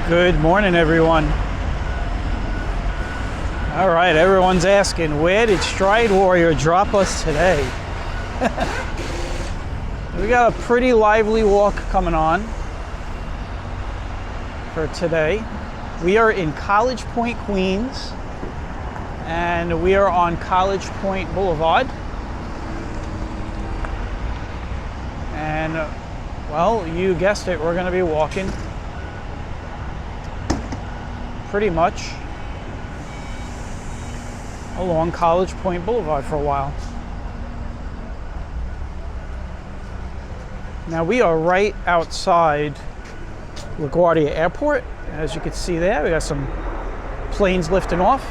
Good morning, everyone. All right, everyone's asking, where did Stride Warrior drop us today? We got a pretty lively walk coming on for today. We are in College Point, Queens, and we are on College Point Boulevard. And, well, you guessed it, we're going to be walking pretty much along College Point Boulevard for a while. Now we are right outside LaGuardia Airport. As you can see there, we got some planes lifting off.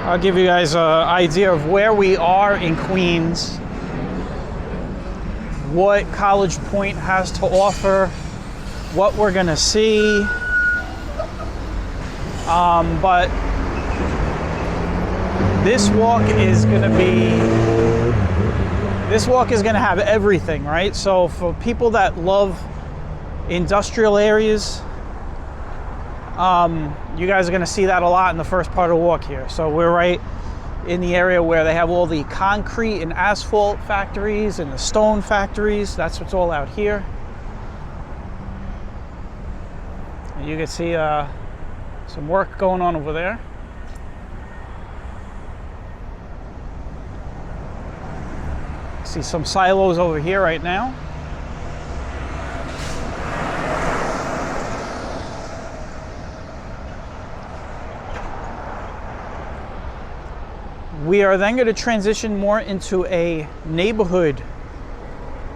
I'll give you guys an idea of where we are in Queens, what College Point has to offer, what we're gonna see. But this walk is gonna have everything, right? So for people that love industrial areas, you guys are gonna see that a lot in the first part of the walk here. So we're right in the area where they have all the concrete and asphalt factories and the stone factories. That's what's all out here. And you can see some work going on over there. See some silos over here right now. We are then going to transition more into a neighborhood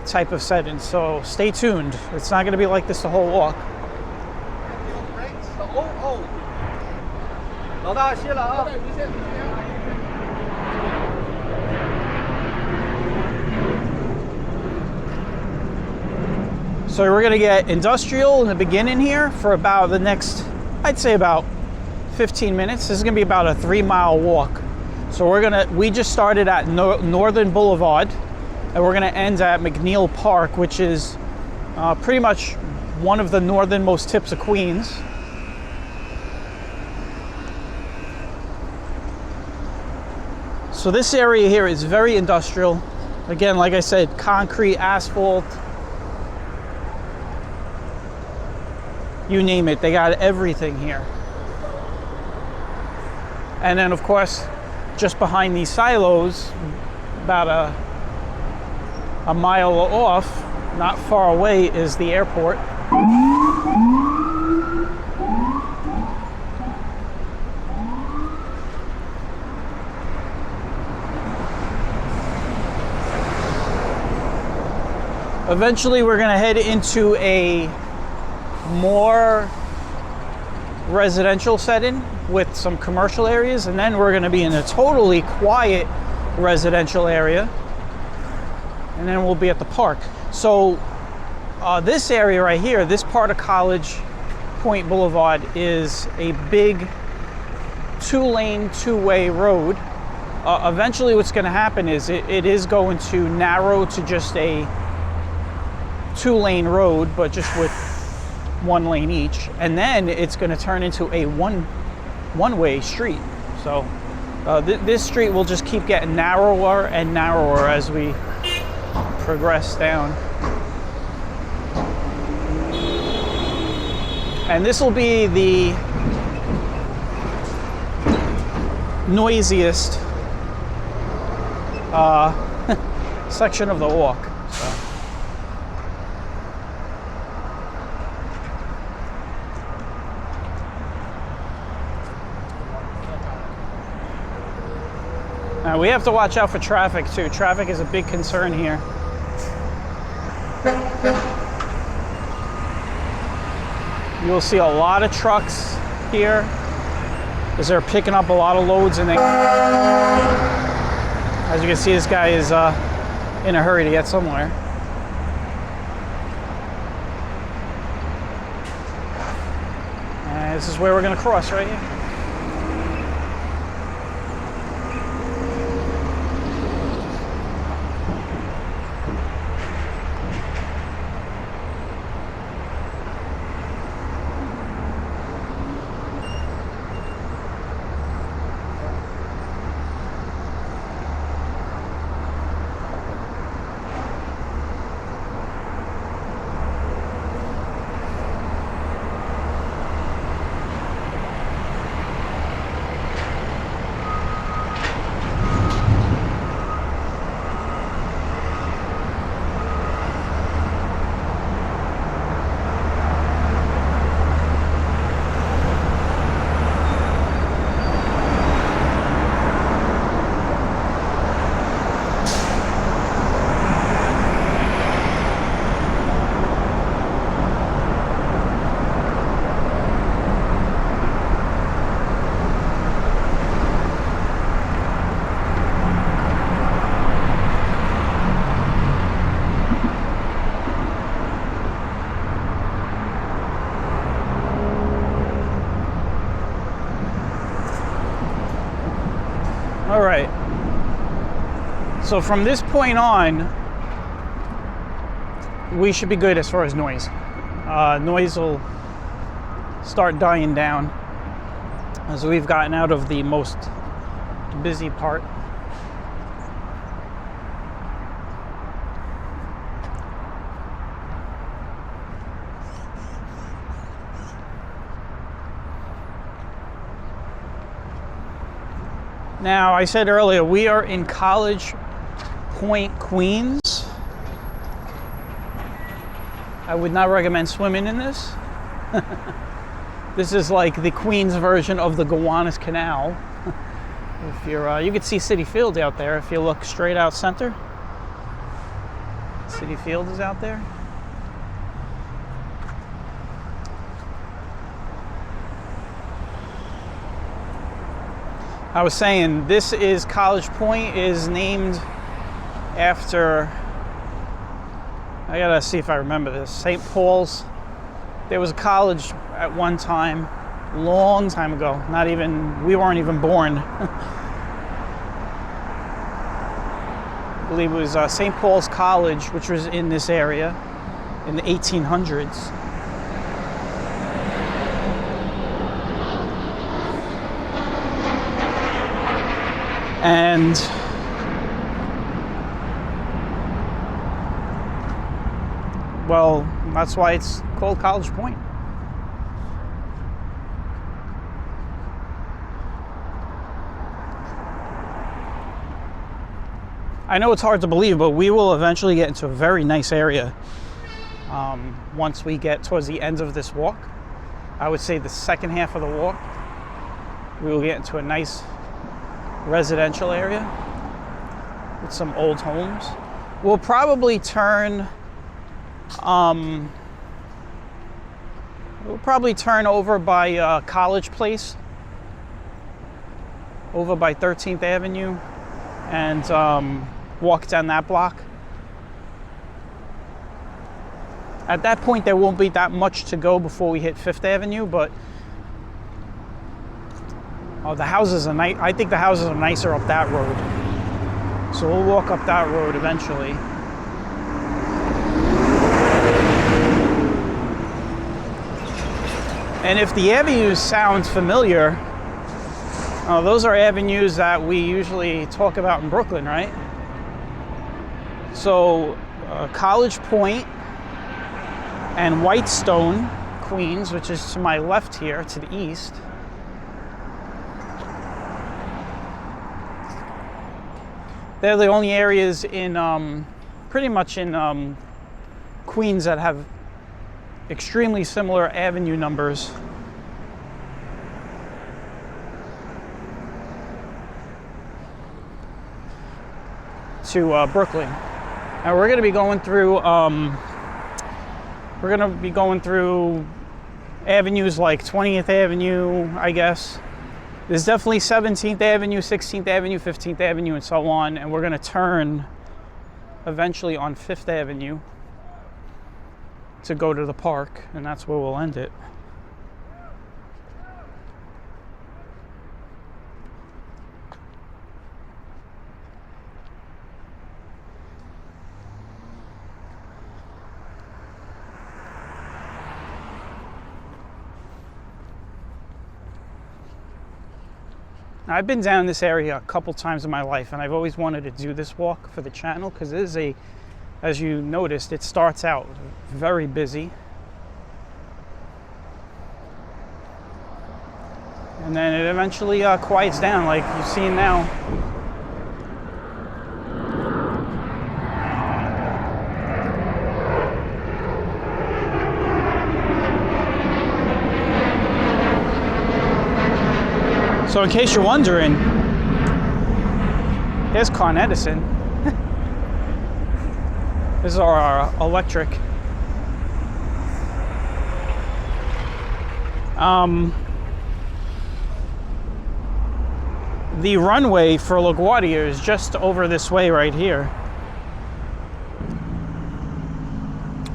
type of setting, so stay tuned. It's not going to be like this the whole walk. So we're going to get industrial in the beginning here for about the next, I'd say about 15 minutes. This is going to be about a 3-mile walk. So we just started at Northern Blvd, and we're gonna end at MacNeil Park, which is pretty much one of the northernmost tips of Queens. So this area here is very industrial. Again, like I said, concrete, asphalt, you name it, they got everything here. And then of course, just behind these silos, about a mile off, not far away, is the airport. Eventually, we're going to head into a more residential setting with some commercial areas, and then we're going to be in a totally quiet residential area, and then we'll be at the park. So this area right here, this part of College Point Boulevard, is a big two-lane, two-way road. Eventually what's going to happen is it is going to narrow to just a two-lane road, but just with one lane each, and then it's going to turn into a one-way street. So this street will just keep getting narrower and narrower as we progress down. And this will be the noisiest section of the walk. So. Now we have to watch out for traffic too. Traffic is a big concern here. You'll see a lot of trucks here as they're picking up a lot of loads, and as you can see, this guy is in a hurry to get somewhere. And this is where we're going to cross right here. So from this point on, we should be good as far as noise. Noise will start dying down as we've gotten out of the most busy part. Now, I said earlier, we are in College Point, Queens. I would not recommend swimming in this. This is like the Queens version of the Gowanus Canal. If you're, you can see Citi Field out there if you look straight out center. Citi Field is out there. I was saying, this is College Point, is named after, I gotta see if I remember this, St. Paul's. There was a college at one time, long time ago, we weren't even born. I believe it was St. Paul's College, which was in this area in the 1800s. And well, that's why it's called College Point. I know it's hard to believe, but we will eventually get into a very nice area once we get towards the end of this walk. I would say the second half of the walk, we will get into a nice residential area with some old homes. We'll probably turn over by College Place, over by 13th Avenue, and walk down that block. At that point, there won't be that much to go before we hit 5th Avenue, but the houses are nice. I think the houses are nicer up that road. So we'll walk up that road eventually. And if the avenues sound familiar, those are avenues that we usually talk about in Brooklyn, right? So College Point and Whitestone, Queens, which is to my left here, to the east. They're the only areas in, pretty much in Queens that have extremely similar avenue numbers. To Brooklyn. And we're going to be going through, avenues like 20th Avenue, I guess. There's definitely 17th Avenue, 16th Avenue, 15th Avenue, and so on. And we're going to turn eventually on 5th Avenue to go to the park, and that's where we'll end it. Now, I've been down this area a couple times in my life, and I've always wanted to do this walk for the channel because it is as you noticed, it starts out very busy. And then it eventually quiets down like you've seen now. So in case you're wondering, here's Con Edison. This is our electric. The runway for LaGuardia is just over this way right here.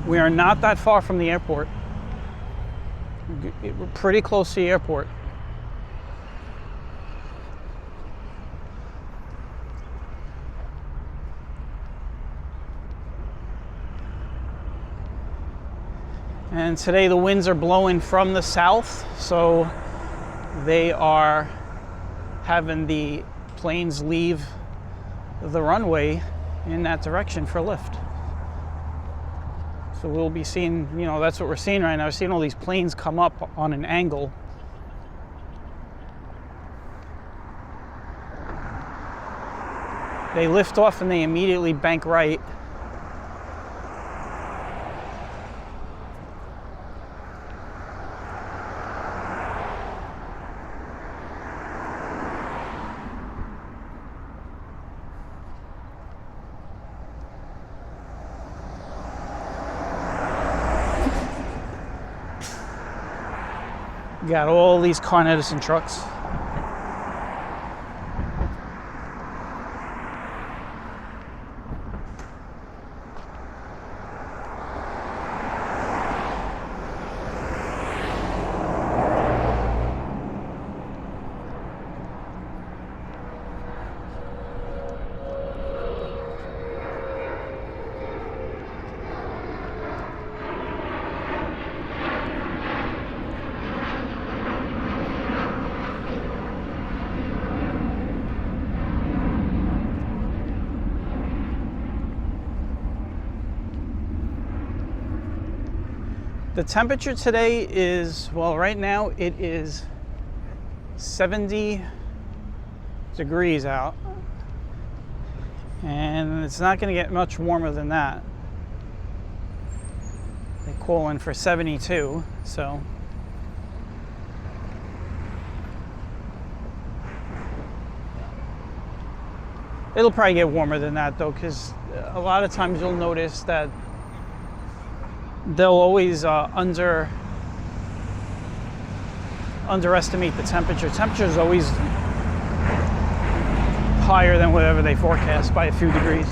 We are not that far from the airport. We're pretty close to the airport. And today the winds are blowing from the south, so they are having the planes leave the runway in that direction for lift. So we'll be seeing, you know, that's what we're seeing right now. We're seeing all these planes come up on an angle. They lift off and they immediately bank right. Got all these Con Edison trucks. The temperature today is, well, right now it is 70 degrees out, and it's not going to get much warmer than that. They call in for 72, so it'll probably get warmer than that though, because a lot of times you'll notice that they'll always underestimate the temperature. Temperature is always higher than whatever they forecast by a few degrees.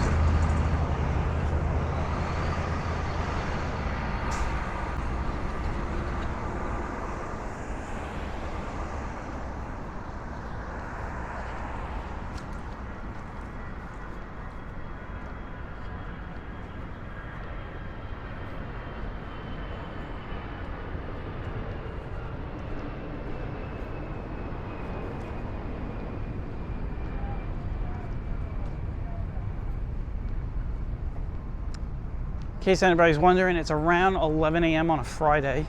In case anybody's wondering, it's around 11 a.m. on a Friday,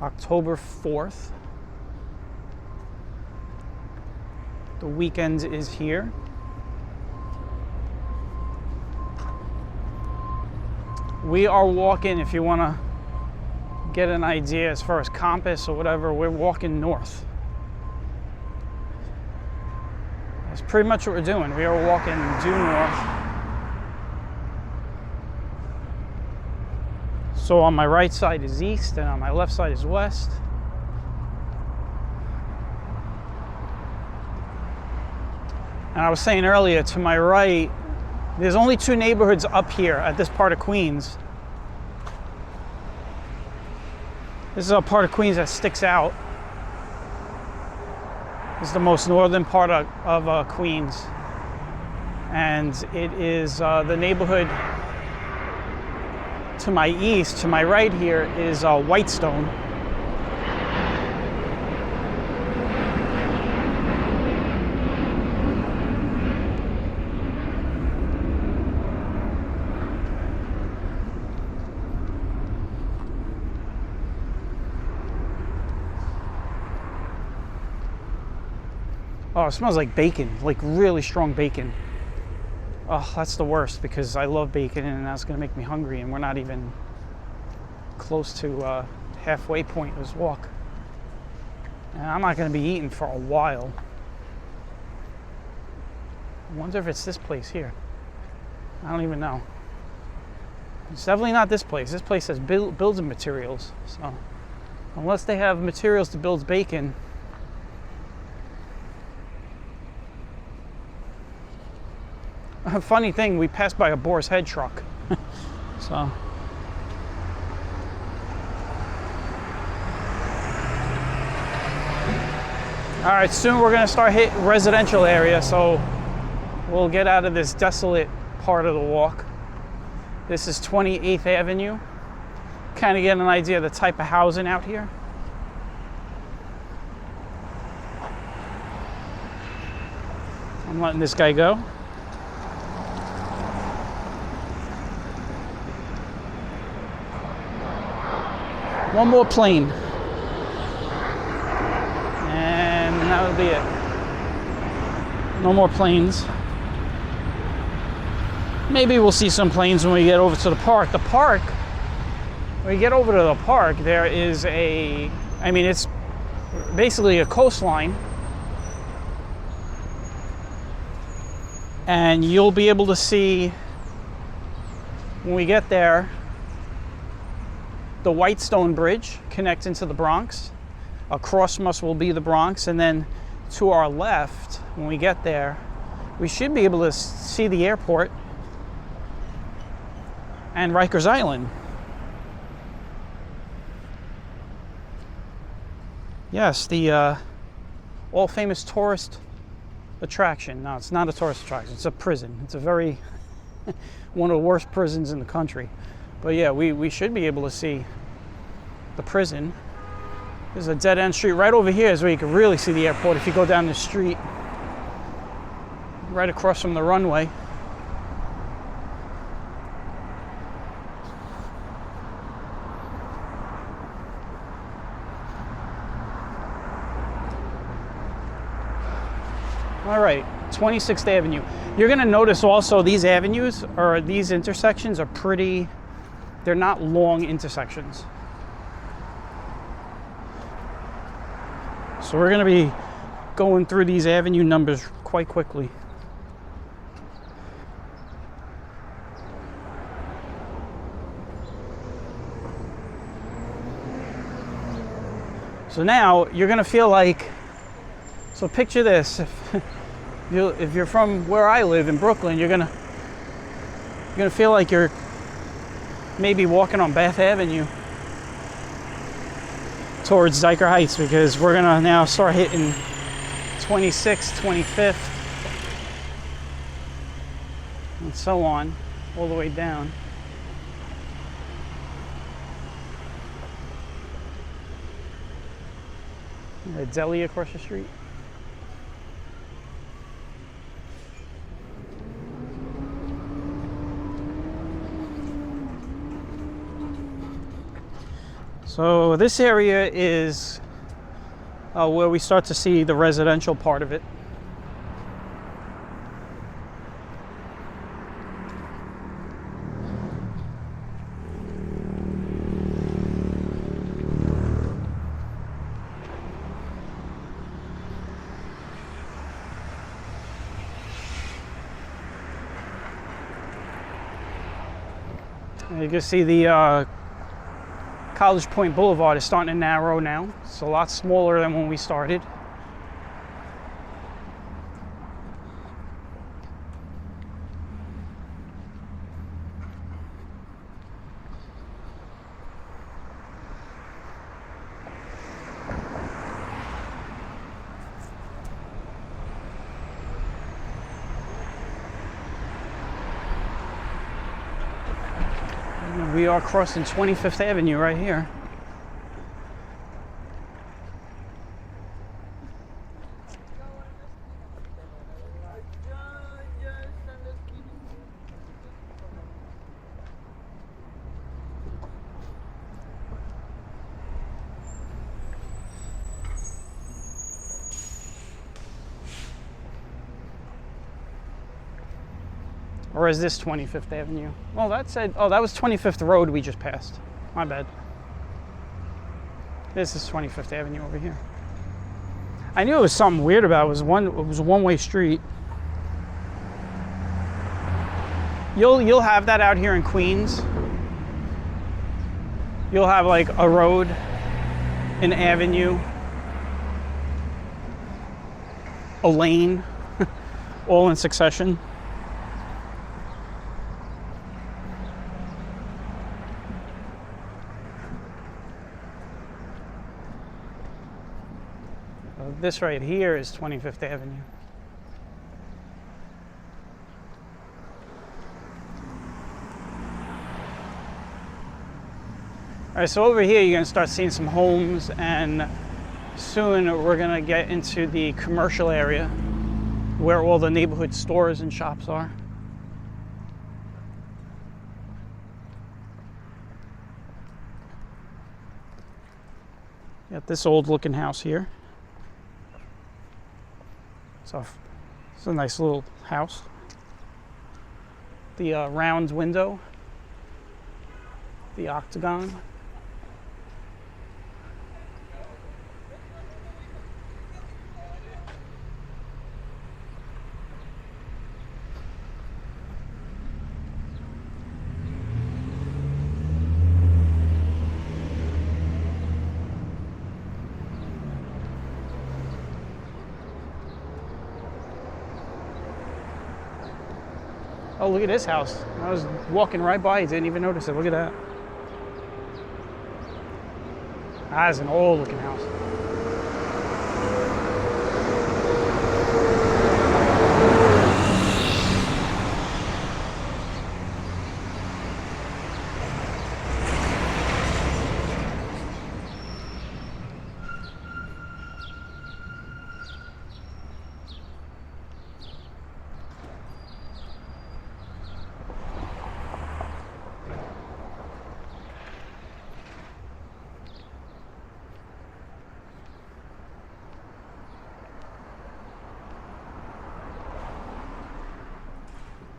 October 4th. The weekend is here. We are walking, if you want to get an idea as far as compass or whatever, we're walking north. That's pretty much what we're doing. We are walking due north. So on my right side is east, and on my left side is west. And I was saying earlier, to my right, there's only two neighborhoods up here at this part of Queens. This is a part of Queens that sticks out. It's the most northern part of Queens. And it is the neighborhood to my east. To my right here is Whitestone. Oh, it smells like bacon, like really strong bacon. Oh, that's the worst, because I love bacon and that's going to make me hungry, and we're not even close to halfway point of this walk. And I'm not going to be eating for a while. I wonder if it's this place here. I don't even know. It's definitely not this place. This place has building materials. So unless they have materials to build bacon. A funny thing, we passed by a Boar's Head truck. So. All right, soon we're gonna start hitting residential area, so we'll get out of this desolate part of the walk. This is 28th Avenue. kind of get an idea of the type of housing out here. I'm letting this guy go. One more plane. And that'll be it. No more planes. Maybe we'll see some planes when we get over to the park. The park, when we get over to the park, there is it's basically a coastline. And you'll be able to see, when we get there, the Whitestone Bridge connecting to the Bronx. Across from us will be the Bronx, and then to our left, when we get there, we should be able to see the airport and Rikers Island. Yes, the all famous tourist attraction. No, it's not a tourist attraction, it's a prison. It's a very, one of the worst prisons in the country. But yeah, we should be able to see the prison. There's a dead-end street right over here is where you can really see the airport if you go down the street. Right across from the runway. All right, 26th Avenue. You're gonna notice also these avenues, or these intersections are they're not long intersections. So we're gonna be going through these avenue numbers quite quickly. So now you're gonna feel like, so picture this, if you're from where I live in Brooklyn, you're gonna feel like you're maybe walking on Bath Avenue towards Riker Heights, because we're gonna now start hitting 26th, 25th, and so on, all the way down. A deli across the street. So this area is where we start to see the residential part of it. You can see the College Blvd is starting to narrow now. It's a lot smaller than when we started. We are crossing 25th Avenue right here. Or is this 25th Avenue? Oh, that was 25th Road we just passed. My bad. This is 25th Avenue over here. I knew it was something weird about it. It was a one-way street. You'll have that out here in Queens. You'll have like a road, an avenue, a lane, all in succession. This right here is 25th Avenue. All right, so over here you're gonna start seeing some homes, and soon we're gonna get into the commercial area where all the neighborhood stores and shops are. Got this old looking house here. It's a nice little house. The round window, the octagon. Oh, look at this house. I was walking right by, didn't even notice it. Look at that. That's an old looking house.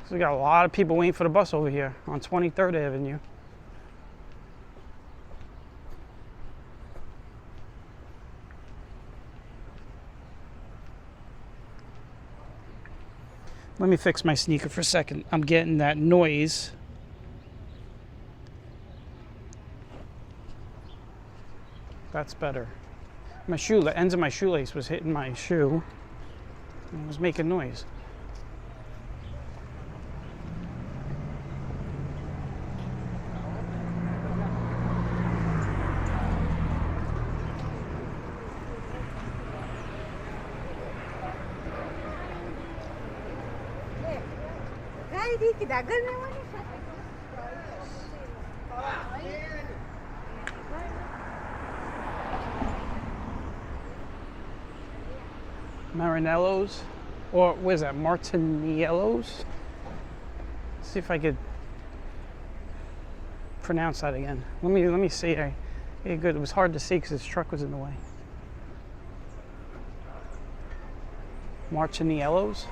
So we got a lot of people waiting for the bus over here on 23rd Avenue. Let me fix my sneaker for a second. I'm getting that noise. That's better. My shoe, the ends of my shoelace was hitting my shoe and it was making noise. Marinello's, or what is that, Martiniello's? See if I could pronounce that again. Let me see. Yeah, good. It was hard to see because his truck was in the way. Martiniello's.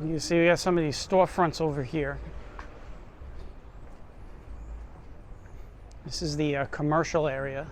You can see we got some of these storefronts over here. This is the commercial area.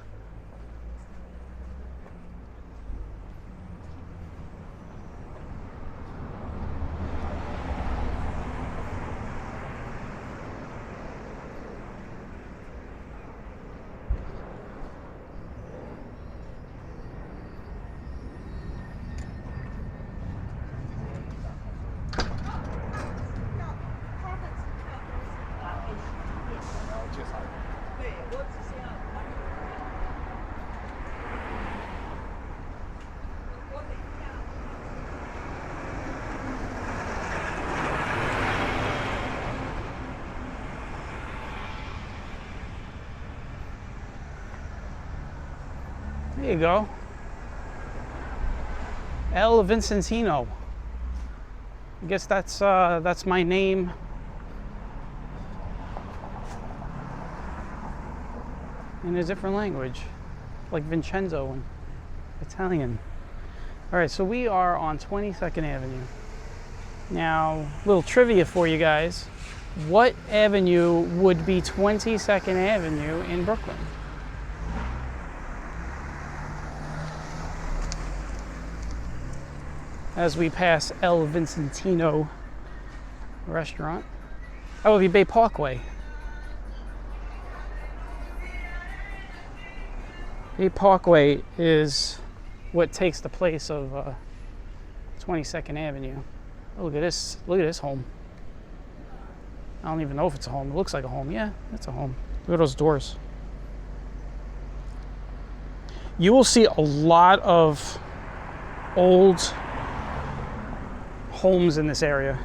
There you go. El Vincentino. I guess that's my name. In a different language, like Vincenzo in Italian. All right, so we are on 22nd Avenue. Now, little trivia for you guys. What avenue would be 22nd Avenue in Brooklyn? As we pass El Vincentino restaurant. That would be Bay Parkway. Bay Parkway is what takes the place of 22nd Avenue. Oh, look at this. Look at this home. I don't even know if it's a home. It looks like a home. Yeah, it's a home. Look at those doors. You will see a lot of old homes in this area,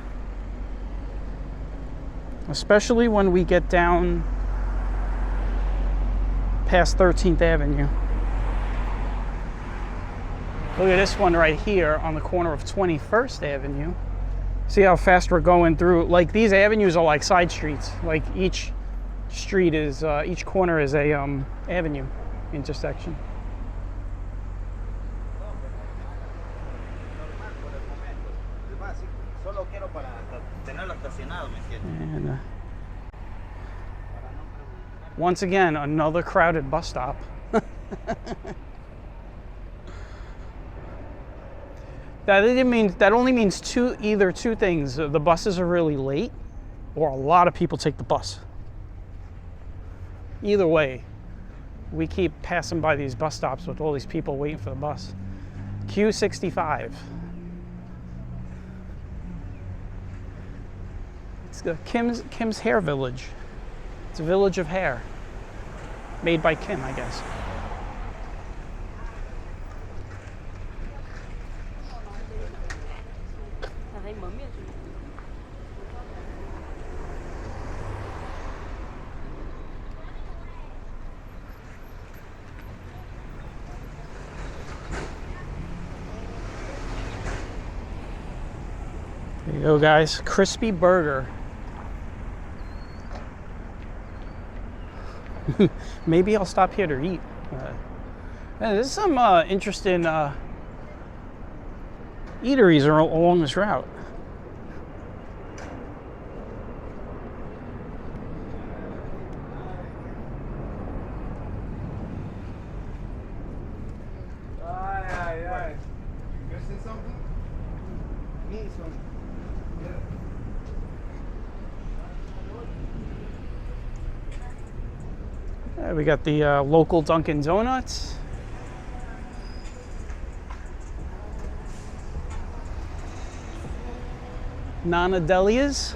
especially when we get down past 13th Avenue. Look at this one right here on the corner of 21st Avenue. See how fast we're going through. Like, these avenues are like side streets. Like, each street is, each corner is a avenue intersection. And once again, another crowded bus stop. That only means either two things. The buses are really late, or a lot of people take the bus. Either way, we keep passing by these bus stops with all these people waiting for the bus. Q65. It's the Kim's Hair Village. It's a village of hair, made by Kim, I guess. There you go, guys. Crispy burger. Maybe I'll stop here to eat. There's some interesting eateries along this route. We got the local Dunkin' Donuts. Nana Delia's.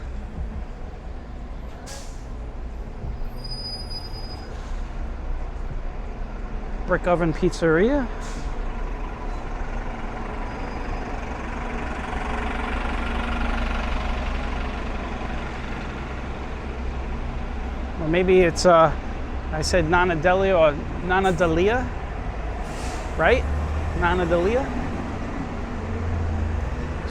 Brick Oven Pizzeria. Or maybe it's I said Nana Delia or Nana Delia, right? Nana Delia.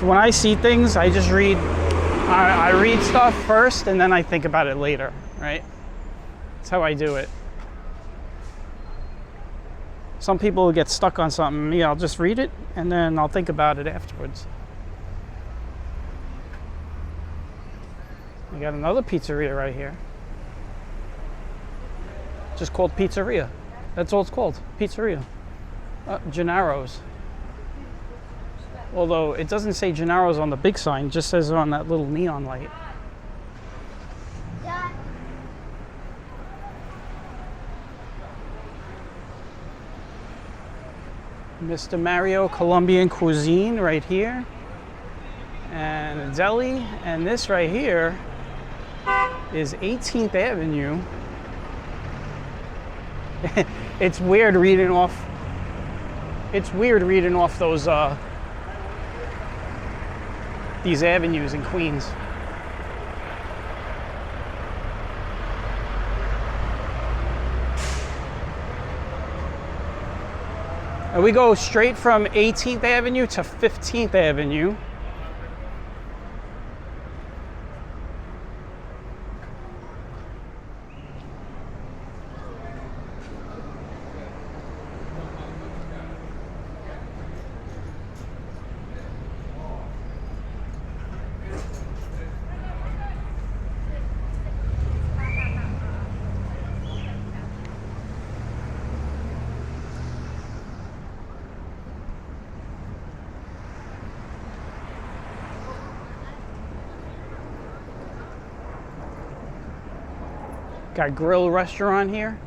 So when I see things, I just read. I read stuff first, and then I think about it later, right? That's how I do it. Some people get stuck on something. Me, I'll just read it, and then I'll think about it afterwards. We got another pizzeria right here. Just called Pizzeria. That's all it's called, Pizzeria. Gennaro's. Although it doesn't say Gennaro's on the big sign, it just says it on that little neon light. Mr. Mario Colombian Cuisine right here. And a deli. And this right here is 18th Avenue. It's weird reading off those these avenues in Queens. And we go straight from 18th Avenue to 15th Avenue. Got grill restaurant here.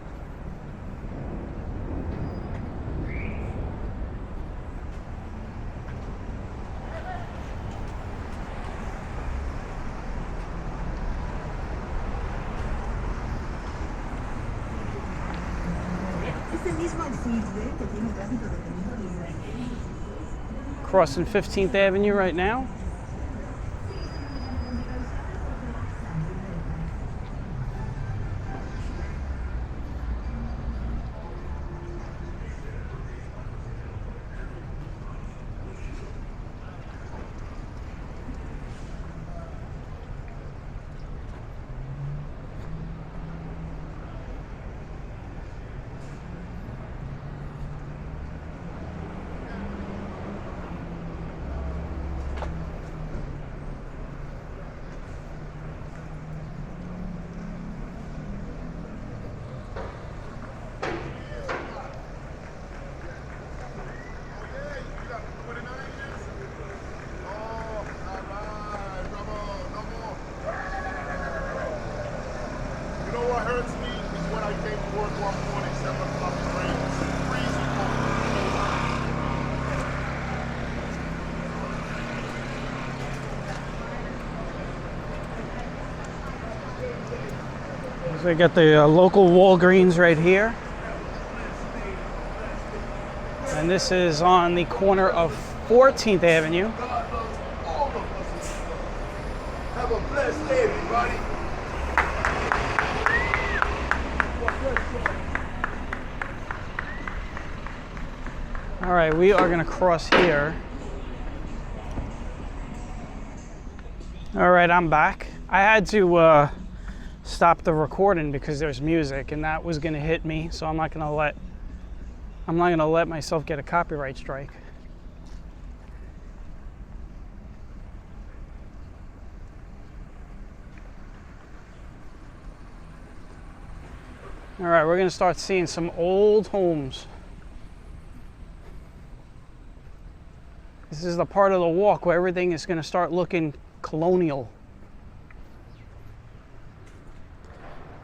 Crossing 15th Avenue right now. So we got the local Walgreens right here. And this is on the corner of 14th Avenue. Have a blessed day, everybody. All right, we are going to cross here. All right, I'm back. I had to stop the recording because there's music, and that was going to hit me. So I'm not going to let myself get a copyright strike. All right, we're going to start seeing some old homes. This is the part of the walk where everything is going to start looking colonial.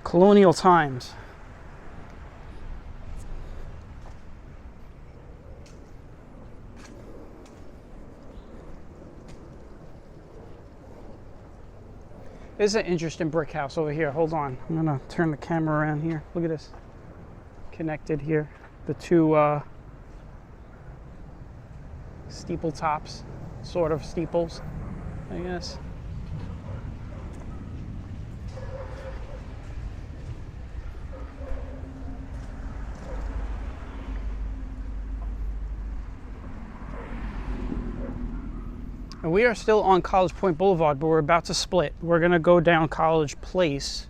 Colonial times. This is an interesting brick house over here. Hold on. I'm going to turn the camera around here. Look at this. Connected here. The two steeple tops. Sort of steeples, I guess. And we are still on College Blvd, but we're about to split. We're going to go down College Place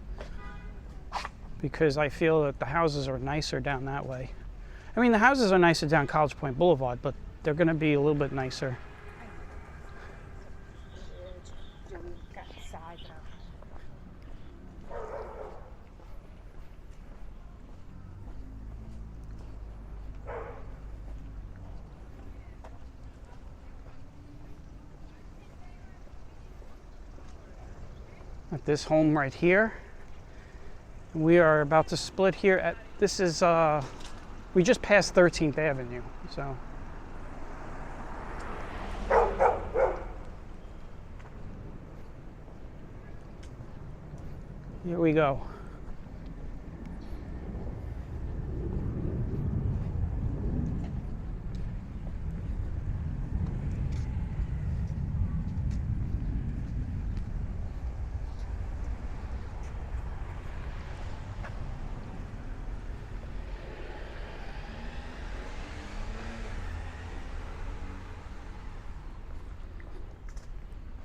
because I feel that the houses are nicer down that way. I mean, the houses are nicer down College Blvd, but they're going to be a little bit nicer. At this home right here. We are about to split here at, this is, we just passed 13th Avenue, so. Here we go.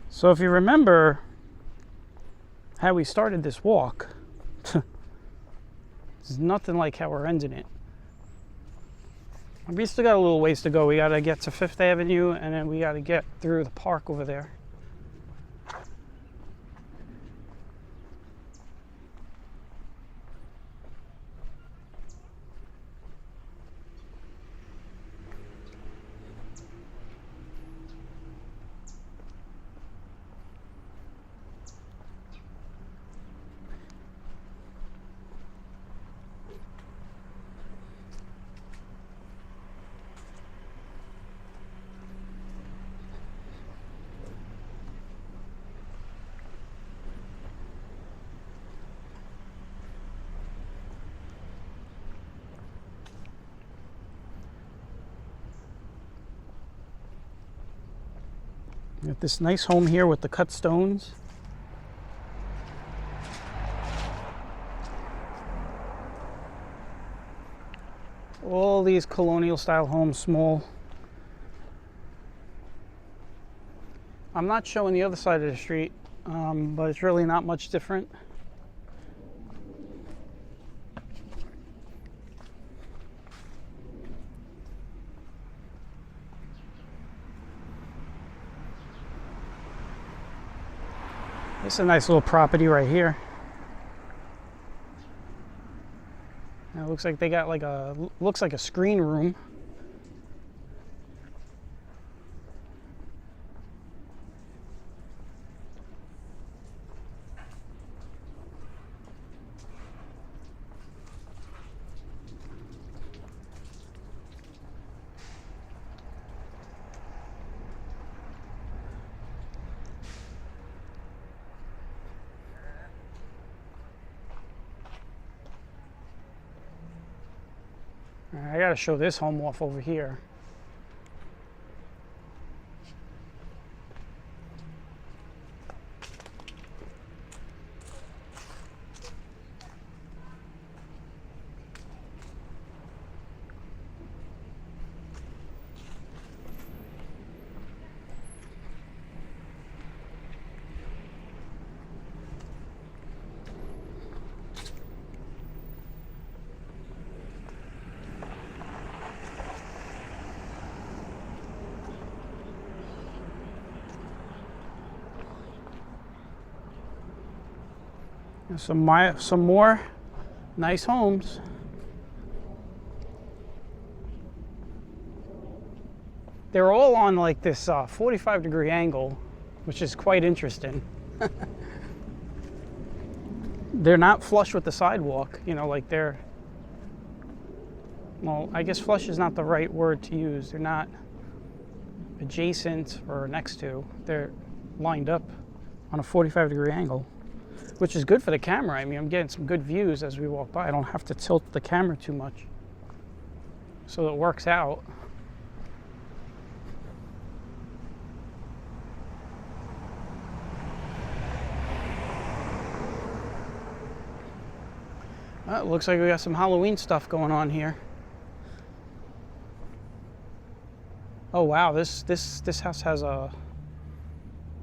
So if you remember how we started this walk, it's nothing like how we're ending it. We still got a little ways to go. We got to get to 5th Avenue, and then we got to get through the park over there. Got this nice home here with the cut stones. All these colonial style homes, small. I'm not showing the other side of the street, but it's really not much different. This is a nice little property right here. Now it looks like they got like a screen room. I gotta show this home off over here. Some more nice homes. They're all on like this 45-degree angle, which is quite interesting. They're not flush with the sidewalk, you know, like they're, well, I guess flush is not the right word to use. They're not adjacent or next to. They're lined up on a 45-degree angle, which is good for the camera. I mean, I'm getting some good views as we walk by. I don't have to tilt the camera too much, so it works out. It looks like we got some Halloween stuff going on here. Oh wow, this house has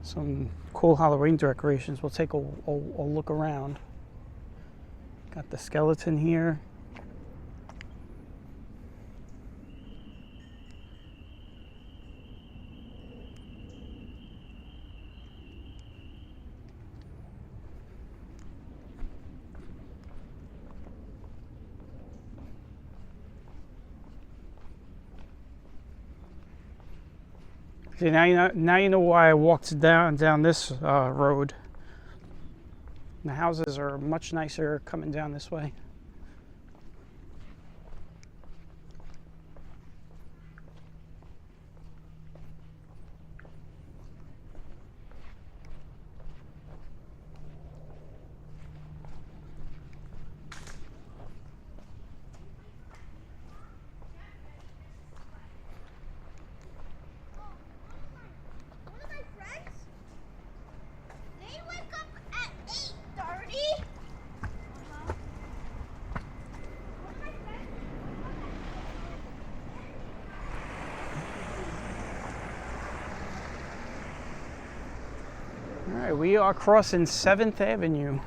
some cool Halloween decorations. We'll take a look around. Got the skeleton here. See, now you know why I walked down this road. The houses are much nicer coming down this way. We are crossing 7th Avenue.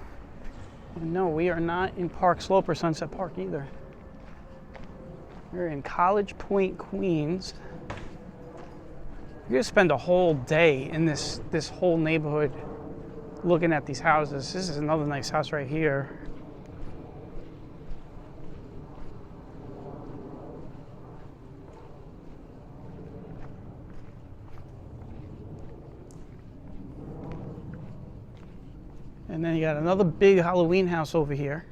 And no, we are not in Park Slope or Sunset Park either. We're in College Point, Queens. You're gonna spend a whole day in this whole neighborhood looking at these houses. This is another nice house right here. And then you got another big Halloween house over here.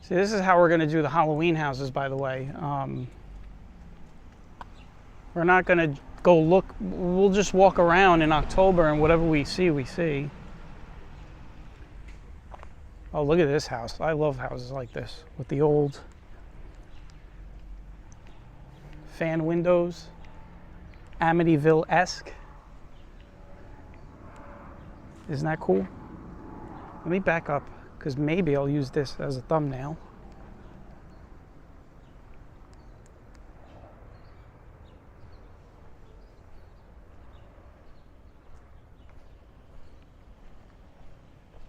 See, this is how we're going to do the Halloween houses, by the way. We're not going to go look. We'll just walk around in October, and whatever we see, we see. Oh, look at this house. I love houses like this with the old fan windows, Amityville-esque. Isn't that cool? Let me back up, because maybe I'll use this as a thumbnail.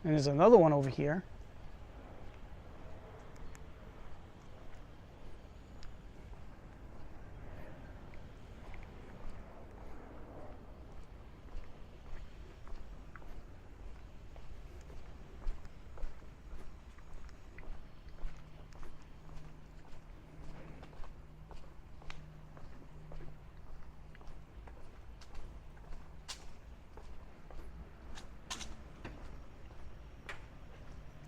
And there's another one over here.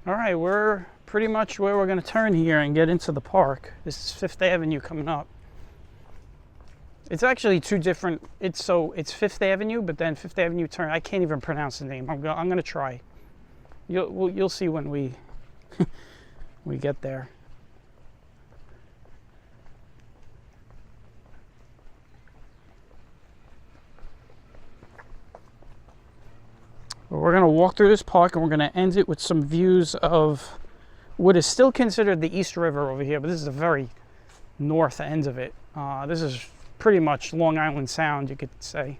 All right, we're pretty much where we're going to turn here and get into the park. This is Fifth Avenue coming up. It's actually two different. It's Fifth Avenue, but then Fifth Avenue turn. I can't even pronounce the name. I'm going to try. You'll see when we we get there. We're going to walk through this park, and we're going to end it with some views of what is still considered the East River over here, but this is the very north end of it. This is pretty much Long Island Sound, you could say.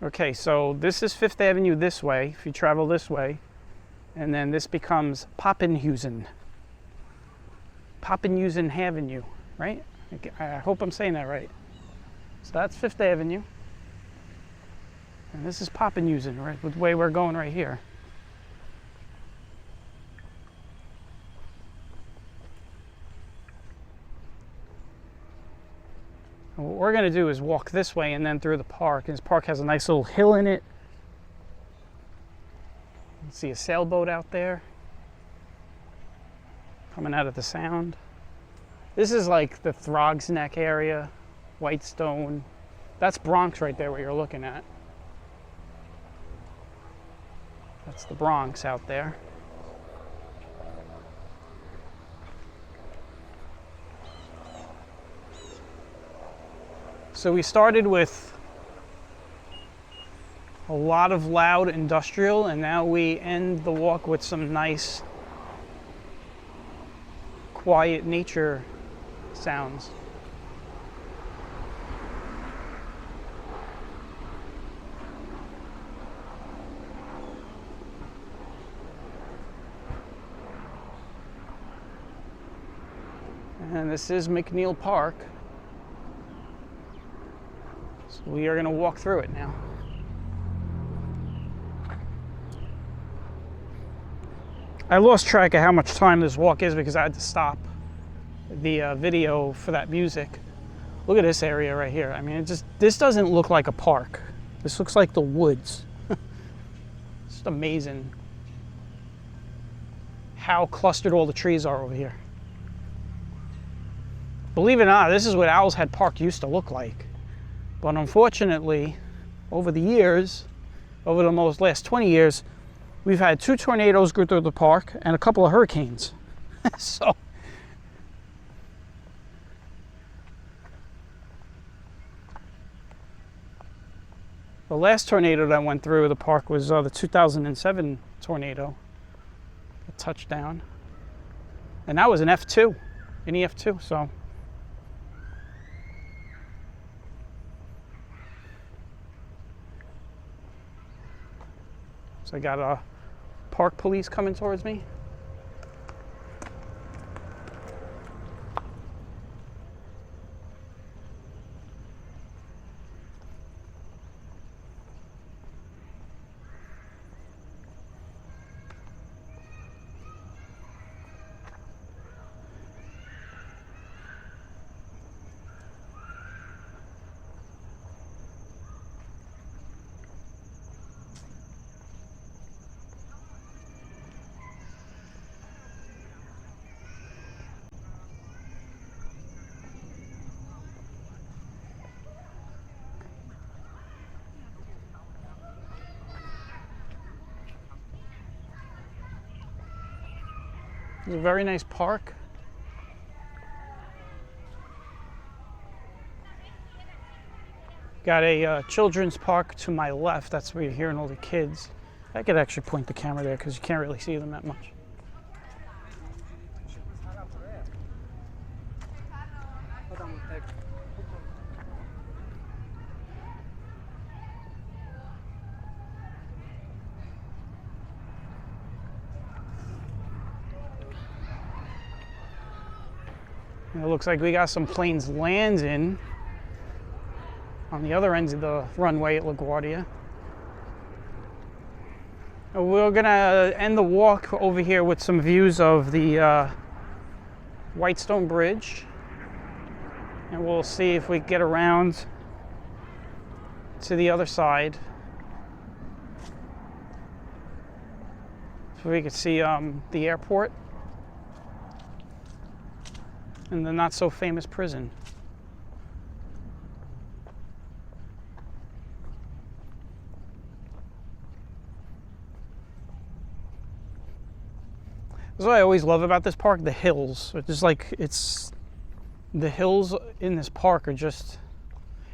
Okay, so this is Fifth Avenue this way, if you travel this way. And then this becomes Poppenhusen Avenue, right? I hope I'm saying that right. So that's Fifth Avenue. And this is Poppenhusen, right? The way we're going right here. And what we're going to do is walk this way and then through the park. And this park has a nice little hill in it. See a sailboat out there coming out of the Sound. This is like the Throgs Neck area, Whitestone. That's Bronx right there, what you're looking at. That's the Bronx out there. So we started with a lot of loud industrial, and now we end the walk with some nice, quiet nature sounds. And this is MacNeil Park. So we are going to walk through it now. I lost track of how much time this walk is because I had to stop the video for that music. Look at this area right here. I mean, this doesn't look like a park. This looks like the woods. It's just amazing how clustered all the trees are over here. Believe it or not, this is what Owl's Head Park used to look like. But unfortunately, over the years, over the last 20 years, we've had 2 tornadoes go through the park and a couple of hurricanes. So, the last tornado that went through the park was the 2007 tornado, a touchdown. And that was an F2, an EF2, so. So I got park police coming towards me. It's a very nice park. Got a children's park to my left. That's where you're hearing all the kids. I could actually point the camera there because you can't really see them that much. It looks like we got some planes landing on the other end of the runway at LaGuardia. We're gonna end the walk over here with some views of the Whitestone Bridge, and we'll see if we get around to the other side so we can see the airport and the not so famous prison. That's what I always love about this park, the hills. It's just like, the hills in this park are just,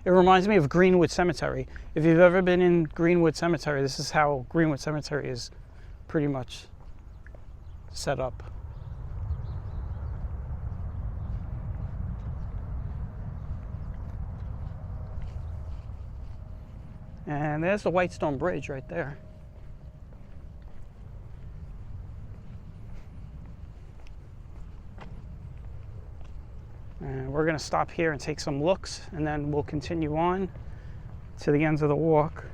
it reminds me of Greenwood Cemetery. If you've ever been in Greenwood Cemetery, this is how Greenwood Cemetery is pretty much set up. And there's the Whitestone Bridge right there. And we're going to stop here and take some looks, and then we'll continue on to the ends of the walk.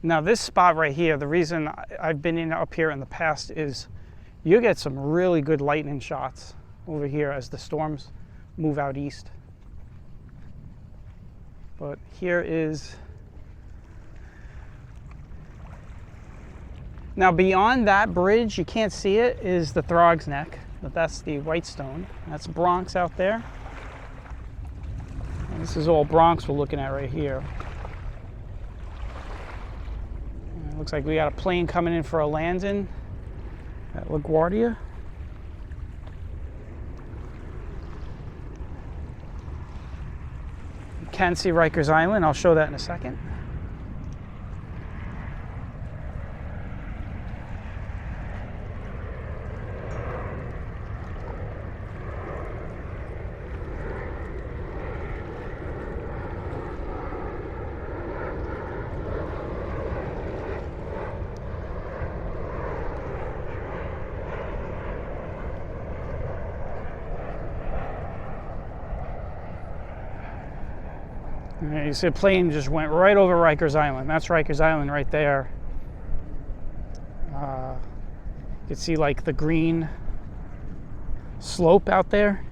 Now this spot right here, the reason I've been in up here in the past is you get some really good lightning shots over here as the storms move out east. But here is, now beyond that bridge, you can't see it, is the Throg's Neck, but that's the Whitestone. That's Bronx out there. And this is all Bronx we're looking at right here. And it looks like we got a plane coming in for a landing at LaGuardia. You can see Riker's Island. I'll show that in a second. You see a plane just went right over Riker's Island. That's Riker's Island right there. You can see like the green slope out there.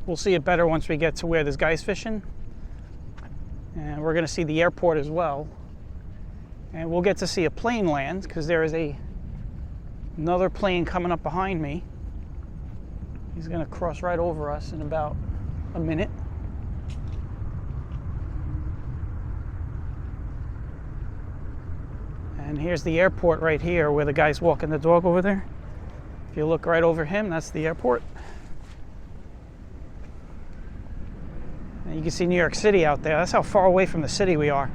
We'll see it better once we get to where this guy's fishing. And we're going to see the airport as well. And we'll get to see a plane land because there is another plane coming up behind me. He's going to cross right over us in about a minute. And here's the airport right here where the guy's walking the dog over there. If you look right over him, that's the airport. And you can see New York City out there. That's how far away from the city we are.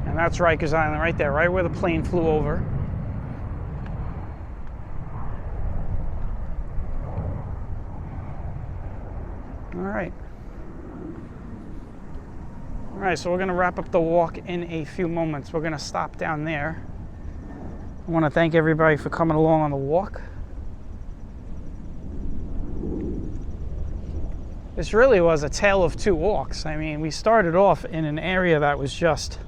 And that's Rikers Island right there, right where the plane flew over. All right, so we're gonna wrap up the walk in a few moments. We're gonna stop down there. I wanna thank everybody for coming along on the walk. This really was a tale of two walks. I mean, we started off in an area that was just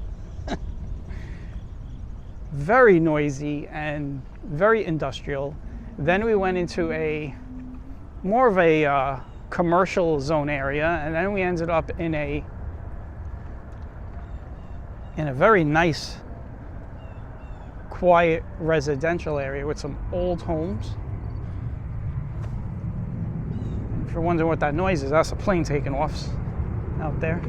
very noisy and very industrial. Then we went into more of a commercial zone area, and then we ended up in a very nice, quiet residential area with some old homes. If you're wondering what that noise is, that's a plane taking off out there.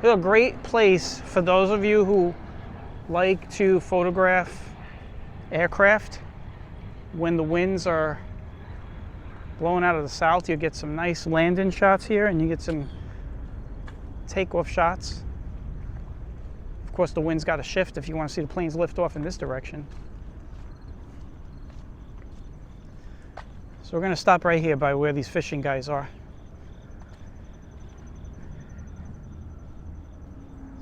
It's a great place for those of you who like to photograph aircraft. When the winds are blowing out of the south, you get some nice landing shots here, and you get some takeoff shots. Of course, the wind's got to shift if you want to see the planes lift off in this direction. So we're going to stop right here by where these fishing guys are.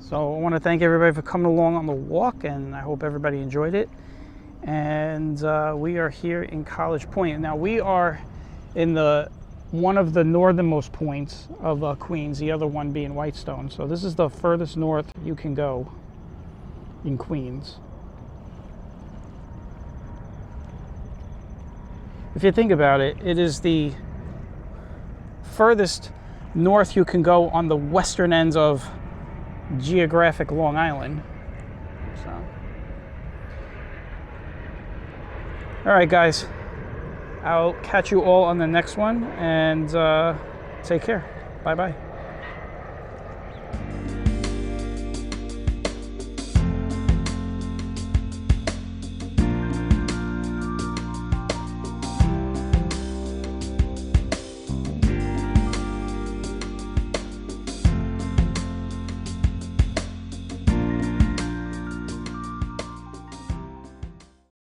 So I want to thank everybody for coming along on the walk, and I hope everybody enjoyed it. And we are here in College Point. Now we are in one of the northernmost points of Queens, the other one being Whitestone. So this is the furthest north you can go in Queens. If you think about it, it is the furthest north you can go on the western ends of geographic Long Island. So, all right, guys, I'll catch you all on the next one, and take care. Bye bye.